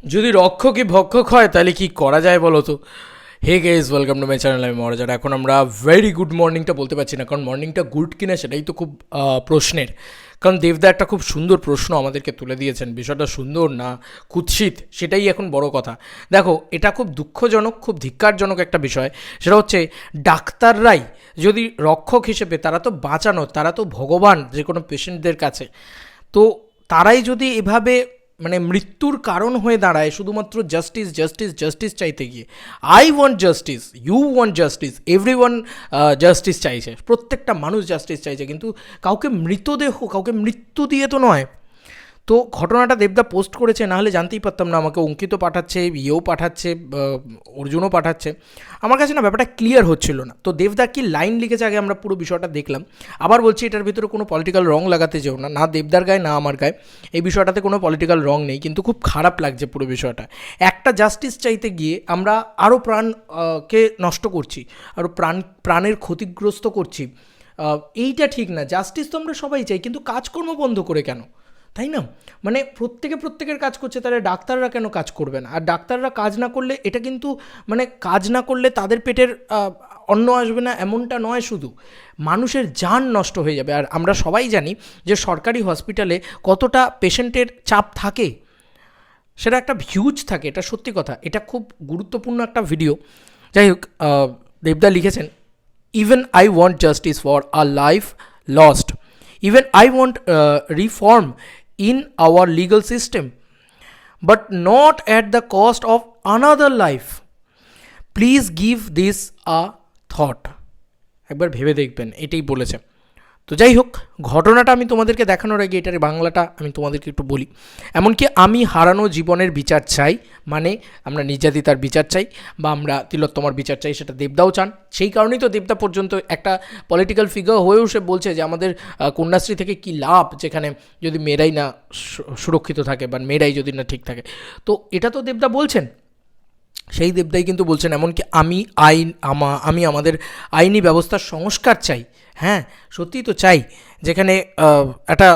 যদি রক্ষকই ভক্ষক হয় তাহলে কি করা যায় বলো তো। Hey guys, welcome to my channel. আমি মহারাজার। এখন আমরা ভেরি গুড মর্নিংটা বলতে পারছি না, কারণ মর্নিংটা গুড কিনা সেটাই তো খুব প্রশ্নের। কারণ দেবদা একটা খুব সুন্দর প্রশ্ন আমাদেরকে তুলে দিয়েছেন, বিষয়টা সুন্দর না কুৎসিত সেটাই এখন বড় কথা। দেখো, এটা খুব দুঃখজনক, খুব ধিক্কারজনক একটা বিষয়। সেটা হচ্ছে ডাক্তাররাই যদি রক্ষক হিসেবে, তারা তো বাঁচানো, তারা তো ভগবান যে কোনো পেশেন্টদের কাছে, তো তারাই যদি এভাবে মানে মৃত্যুর কারণ হয়ে দাঁড়ায় শুধুমাত্র জাস্টিস জাস্টিস জাস্টিস চাইতে গিয়ে। I want justice, you want justice, everyone justice চাইছে, প্রত্যেকটা মানুষ জাস্টিস চাইছে, কিন্তু কাউকে মৃতদেহ, কাউকে মৃত্যু দিয়ে তো নয়। তো ঘটনাটা দেবদা পোস্ট করেছে, নাহলে জানতেই পারতাম না। আমাকে অঙ্কিত পাঠাচ্ছে, ইয়েও পাঠাচ্ছে, অর্জুনও পাঠাচ্ছে। আমার কাছে না ব্যাপারটা ক্লিয়ার হচ্ছিল না। তো দেবদা কি লাইন লিখেছে আগে আমরা পুরো বিষয়টা দেখলাম। আবার বলছি, এটার ভিতরে কোনো পলিটিক্যাল রং লাগাতে যেও না, না দেবদার গায়ে না আমার গায়ে। এই বিষয়টাতে কোনো পলিটিক্যাল রং নেই, কিন্তু খুব খারাপ লাগছে পুরো বিষয়টা। একটা জাস্টিস চাইতে গিয়ে আমরা আরও কে নষ্ট করছি, আরও প্রাণের ক্ষতিগ্রস্ত করছি। এইটা ঠিক না। জাস্টিস তো আমরা সবাই চাই, কিন্তু কাজকর্ম বন্ধ করে কেন, তাই না? মানে প্রত্যেকের কাজ করছে, তাহলে ডাক্তাররা কেন কাজ করবে না? আর ডাক্তাররা কাজ না করলে এটা কিন্তু, মানে কাজ না করলে তাদের পেটের অন্ন আসবে না এমনটা নয়, শুধু মানুষের জান নষ্ট হয়ে যাবে। আর আমরা সবাই জানি যে সরকারি হসপিটালে কতটা পেশেন্টের চাপ থাকে, সেটা একটা হিউজ থাকে, এটা সত্যি কথা। এটা খুব গুরুত্বপূর্ণ একটা ভিডিও। যাই হোক, দেবদা লিখেছেন, even I want justice for a life lost, even I want reform in our legal system, but not at the cost of another life. Please give this a thought. একবার ভেবে দেখবেন, এটাই বলেছে। তো যাই হোক, ঘটনাটা আমি তোমাদেরকে দেখানোর আগে এটার বাংলাটা আমি তোমাদেরকে একটু বলি। এমনকি আমি হারানো জীবনের বিচার চাই, মানে আমরা নির্যাতিতার বিচার চাই, বা আমরা তিলোত্তমার বিচার চাই, সেটা দেবদাও চান। সেই কারণেই তো দেবদা পর্যন্ত একটা পলিটিক্যাল ফিগার হয়েও সে বলছে যে আমাদের কন্যাশ্রী থেকে কী লাভ, যেখানে যদি মেয়েরাই না সুরক্ষিত থাকে বা মেয়েরাই যদি না ঠিক থাকে। তো এটা তো দেবদা বলছেন, সেই দেবদাই কিন্তু বলছেন এমনকি আমি আমাদের আইনি ব্যবস্থার সংস্কার চাই। হ্যাঁ, সত্যিই তো চাই, যেখানে একটা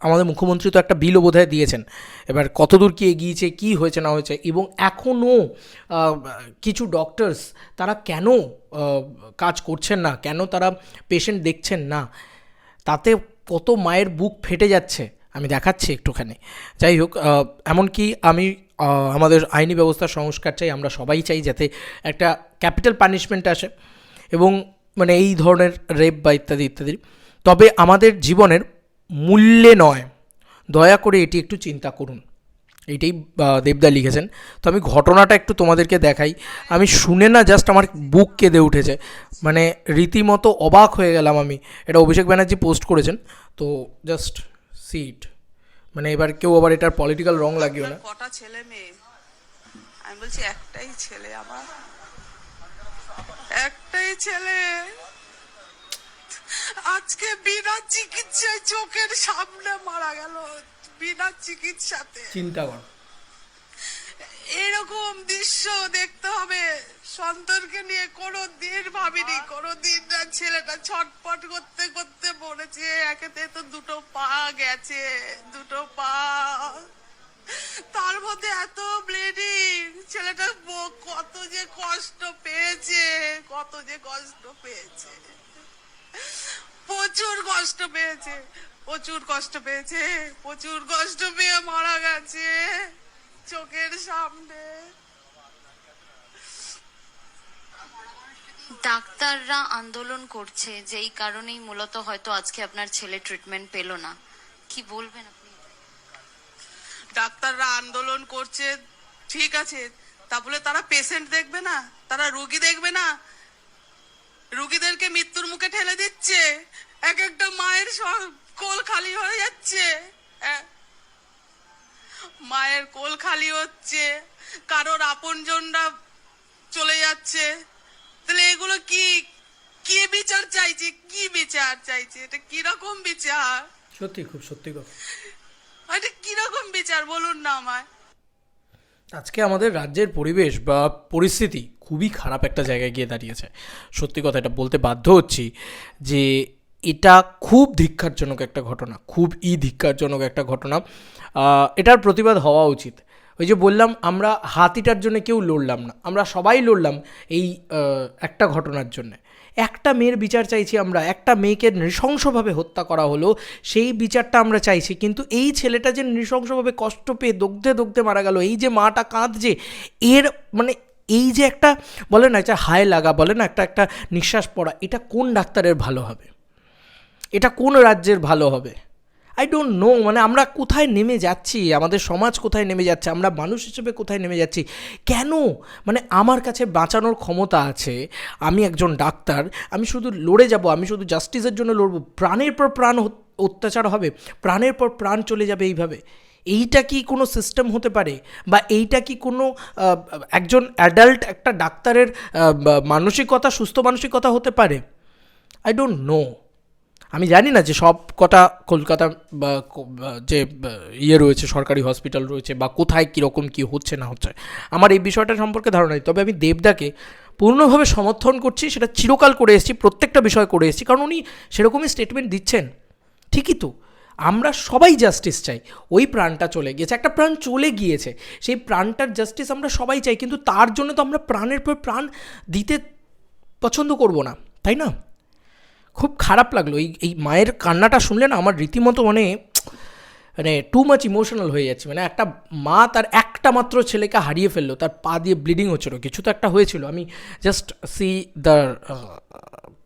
আমাদের মুখ্যমন্ত্রী তো একটা বিলও বোধহয় দিয়েছেন। এবার কতদূর কী এগিয়েছে, কী হয়েছে না হয়েছে, এবং এখনও কিছু ডক্টরস তারা কেন কাজ করছেন না, কেন তারা পেশেন্ট দেখছেন না, তাতে কত মায়ের বুক ফেটে যাচ্ছে, আমি দেখাচ্ছি একটুখানি। যাই হোক, এমনকি আমি আমাদের আইনি ব্যবস্থার সংস্কার চাই, আমরা সবাই চাই যাতে একটা ক্যাপিটাল পানিশমেন্ট আসে, এবং মানে এই ধরনের রেপ বা ইত্যাদি ইত্যাদি। তবে আমাদের জীবনের মূল্যে নয়, দয়া করে এটি একটু চিন্তা করুন। এইটাই দেবদা লিখেছেন। তো আমি ঘটনাটা একটু তোমাদেরকে দেখাই। আমি শুনে না জাস্ট আমার বুক কেঁদে উঠেছে, মানে রীতিমতো অবাক হয়ে গেলাম আমি। এটা অভিষেক ব্যানার্জি পোস্ট করেছেন, তো জাস্ট সি ইট। মানে এবার কেউ আবার এটার পলিটিক্যাল রং লাগিও না। কটা ছেলে মেয়ে? আমি বলছি একটাই ছেলে, আমার একটাই ছেলে। আজকে বিনা চিকিৎসায় চোখের সামনে মারা গেল, বিনা চিকিৎসাতে। চিন্তা কর, এরকম দৃশ্য দেখতে হবে সন্তানকে নিয়ে কোনোদিন ভাবিনি, কোনোদিন না। ছেলেটা ছটপট করতে করতে মরেছে, একেতে তো দুটো পা গেছে, দুটো পা, তার মধ্যে এত ব্লিডিং। ছেলেটা কত যে কষ্ট পেয়েছে, কত যে কষ্ট পেয়েছে, প্রচুর কষ্ট পেয়েছে, প্রচুর কষ্ট পেয়েছে, প্রচুর কষ্ট পেয়ে মারা গেছে চোখের সামনে। ডাক্তাররা আন্দোলন করছে, যেই কারণেই মূলত হয়তো আজকে আপনার ছেলে ট্রিটমেন্ট পেল না। কি বলবেন আপনি? ডাক্তাররা আন্দোলন করছে, ঠিক আছে, তা বলে তারা পেশেন্ট দেখবে না, তারা রোগী দেখবে না? রোগীদেরকে মৃত্যুর মুখে ঠেলে দিচ্ছে, এক একটা মায়ের কোল খালি হয়ে যাচ্ছে, মায়ের কোল খালি হচ্ছে, কারোর আপনজনরা চলে যাচ্ছে। তাহলে এগুলো কি কি বিচার চাইছে, কি বিচার চাইছে? এটা কিরকম বিচার? সত্যি খুব সত্যি কথা। এটা কিরকম বিচার বলুন না আমায়। আজকে আমাদের রাজ্যের পরিবেশ বা পরিস্থিতি খুবই খারাপ একটা জায়গায় গিয়ে দাঁড়িয়েছে। সত্যি কথা, এটা বলতে বাধ্য হচ্ছি যে এটা খুব ধিক্কারজনক একটা ঘটনা, খুবই ধিক্কারজনক একটা ঘটনা। এটার প্রতিবাদ হওয়া উচিত। ওই যে বললাম আমরা হাতিটার জন্য কেউ লড়লাম না, আমরা সবাই লড়লাম এই একটা ঘটনার জন্য। একটা মেয়ের বিচার চাইছি আমরা, একটা মেয়েকে নৃশংসভাবে হত্যা করা হলো সেই বিচারটা আমরা চাইছি, কিন্তু এই ছেলেটা যে নৃশংসভাবে কষ্ট পেয়ে দগ্ধে দগ্ধে মারা গেল, এই যে মাটা কাঁদছে, এর মানে এই যে একটা বলে না একটা হায় লাগা, বলে না একটা একটা নিঃশ্বাস পড়া, এটা কোন ডাক্তারের ভালো হবে, এটা কোন রাজ্যের ভালো হবে? আই ডোন্ট নো, মানে আমরা কোথায় নেমে যাচ্ছি, আমাদের সমাজ কোথায় নেমে যাচ্ছে, আমরা মানুষ হিসেবে কোথায় নেমে যাচ্ছি, কেন? মানে আমার কাছে বাঁচানোর ক্ষমতা আছে, আমি একজন ডাক্তার, আমি শুধু লড়ে যাব, আমি শুধু জাস্টিসের জন্য লড়ব, প্রাণের পর প্রাণ অত্যাচার হবে, প্রাণের পর প্রাণ চলে যাবে এইভাবে? এইটা কি কোনো সিস্টেম হতে পারে? বা এইটা কি কোনো একজন অ্যাডাল্ট একটা ডাক্তারের মানসিকতা, সুস্থ মানসিকতা হতে পারে? I don't know. আমি জানি না যে সব কটা কলকাতা বা যে ইয়ে রয়েছে, সরকারি হসপিটাল রয়েছে, বা কোথায় কীরকম কী হচ্ছে না হচ্ছে, আমার এই বিষয়টা সম্পর্কে ধারণা নেই। তবে আমি দেবদাকে পূর্ণভাবে সমর্থন করছি, সেটা চিরকাল করে এসেছি, প্রত্যেকটা বিষয় করে এসেছি, কারণ উনি সেরকমই স্টেটমেন্ট দিচ্ছেন। ঠিকই তো, আমরা সবাই জাস্টিস চাই। ওই প্রাণটা চলে গিয়েছে, একটা প্রাণ চলে গিয়েছে, সেই প্রাণটার জাস্টিস আমরা সবাই চাই, কিন্তু তার জন্য তো আমরা প্রাণের পর প্রাণ দিতে পছন্দ করব না, তাই না? খুব খারাপ লাগলো এই মায়ের কান্নাটা শুনলে না, আমার রীতিমতো মানে টু মাচ ইমোশনাল হয়ে যাচ্ছে। মানে একটা মা তার একটা মাত্র ছেলেকে হারিয়ে ফেললো, তার পা দিয়ে ব্লিডিং হচ্ছিলো, কিছু তো একটা হয়েছিল। আমি just see the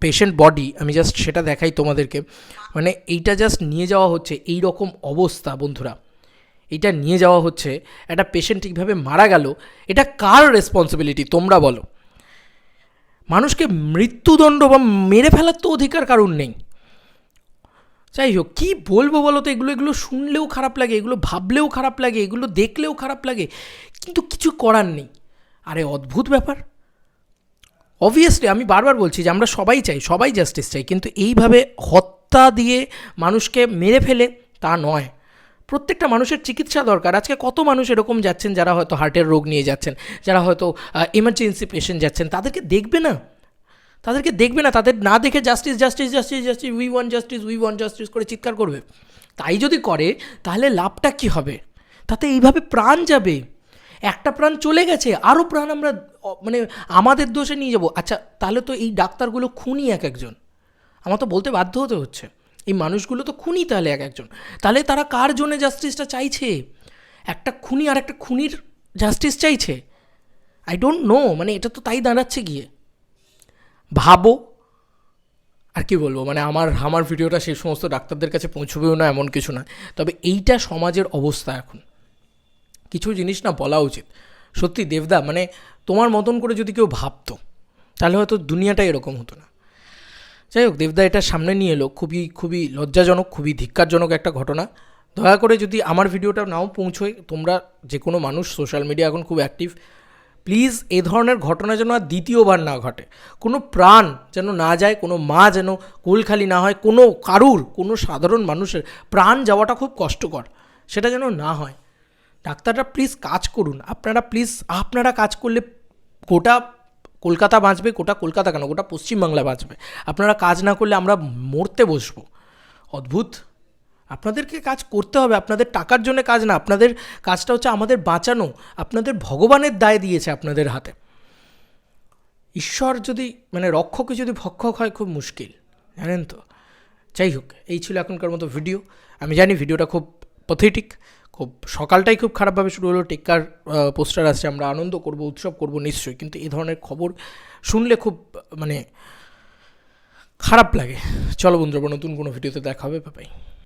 patient body, আমি জাস্ট সেটা দেখাই তোমাদেরকে। মানে এইটা জাস্ট নিয়ে যাওয়া হচ্ছে, এই রকম অবস্থা বন্ধুরা, এইটা নিয়ে যাওয়া হচ্ছে, একটা পেশেন্ট ঠিকভাবে মারা গেল, এটা কার রেসপন্সিবিলিটি তোমরা বলো? মানুষকে মৃত্যুদণ্ড বা মেরে ফেলার তো অধিকার কারণ নেই। যাই হোক, কী বলবো বলো তো, এগুলো শুনলেও খারাপ লাগে, এগুলো ভাবলেও খারাপ লাগে, এগুলো দেখলেও খারাপ লাগে, কিন্তু কিছু করার নেই। আরে অদ্ভুত ব্যাপার। অবভিয়াসলি আমি বারবার বলছি যে আমরা সবাই চাই, সবাই জাস্টিস চাই, কিন্তু এইভাবে হত্যা দিয়ে মানুষকে মেরে ফেলে তা নয়। প্রত্যেকটা মানুষের চিকিৎসা দরকার। আজকে কত মানুষ এরকম যাচ্ছেন যারা হয়তো হার্টের রোগ নিয়ে যাচ্ছেন, যারা হয়তো এমার্জেন্সি পেশেন্ট যাচ্ছেন, তাদেরকে দেখবে না, তাদের না দেখে justice justice justice justice, we want justice করে চিৎকার করবে। তাই যদি করে তাহলে লাভটা কী হবে? তাতে এইভাবে প্রাণ যাবে, একটা প্রাণ চলে গেছে, আরও প্রাণ আমরা মানে আমাদের দোষে নিয়ে যাব। আচ্ছা, তাহলে তো এই ডাক্তারগুলো খুনি এক একজন, আমার তো বলতে বাধ্য হতে হচ্ছে, এই মানুষগুলো তো খুনি তাহলে এক একজন। তাহলে তারা কার জন্য জাস্টিসটা চাইছে? একটা খুনি আর একটা খুনির জাস্টিস চাইছে? আই ডোন্ট নো, মানে এটা তো তাই দাঁড়াচ্ছে গিয়ে। ভাবো, আর কি বলবো, মানে আমার ভিডিওটা সেই সমস্ত ডাক্তারদের কাছে পৌঁছবেও না এমন কিছু না, তবে এইটা সমাজের অবস্থা এখন, কিছু জিনিস না বলা উচিত। সত্যি দেবদা, মানে তোমার মতন করে যদি কেউ ভাবতো তাহলে হয়তো দুনিয়াটা এরকম হতো না। যাই হোক, দেবদা এটা সামনে নিয়ে এলো, খুবই লজ্জাজনক, খুবই ধিক্কারজনক একটা ঘটনা। দয়া করে যদি আমার ভিডিওটা নাও পৌঁছোয়, তোমরা যে কোনো মানুষ, সোশ্যাল মিডিয়া এখন খুব অ্যাক্টিভ, প্লিজ এ ধরনের ঘটনা যেন আর দ্বিতীয়বার না ঘটে, কোনো প্রাণ যেন না যায়, কোনো মা যেন কোলখালি না হয়, কোনো সাধারণ মানুষের প্রাণ যাওয়াটা খুব কষ্টকর, সেটা যেন না হয়। ডাক্তাররা প্লিজ কাজ করুন, আপনারা কাজ করলে গোটা কলকাতা বাঁচবে, গোটা কলকাতা কেন, গোটা পশ্চিমবাংলা বাঁচবে। আপনারা কাজ না করলে আমরা মরতে বসবো। অদ্ভুত। আপনাদেরকে কাজ করতে হবে, আপনাদের টাকার জন্য কাজ না, আপনাদের কাজটা হচ্ছে আমাদের বাঁচানো, আপনাদের ভগবানের দায় দিয়েছে আপনাদের হাতে। ঈশ্বর যদি মানে রক্ষকে যদি ভক্ষক হয়, খুব মুশকিল, জানেন তো। যাই হোক, এই ছিল এখনকার মতো ভিডিও। আমি জানি ভিডিওটা খুব প্যাথেটিক, খুব সকালটাই খুব খারাপভাবে শুরু হলো, টেক্কার পোস্টার আসছে, আমরা আনন্দ করব, উৎসব করব নিশ্চয়ই, কিন্তু এই ধরনের খবর শুনলে খুব মানে খারাপ লাগে। চলো বন্ধুরা, নতুন কোনো ভিডিওতে দেখা হবে, বাই।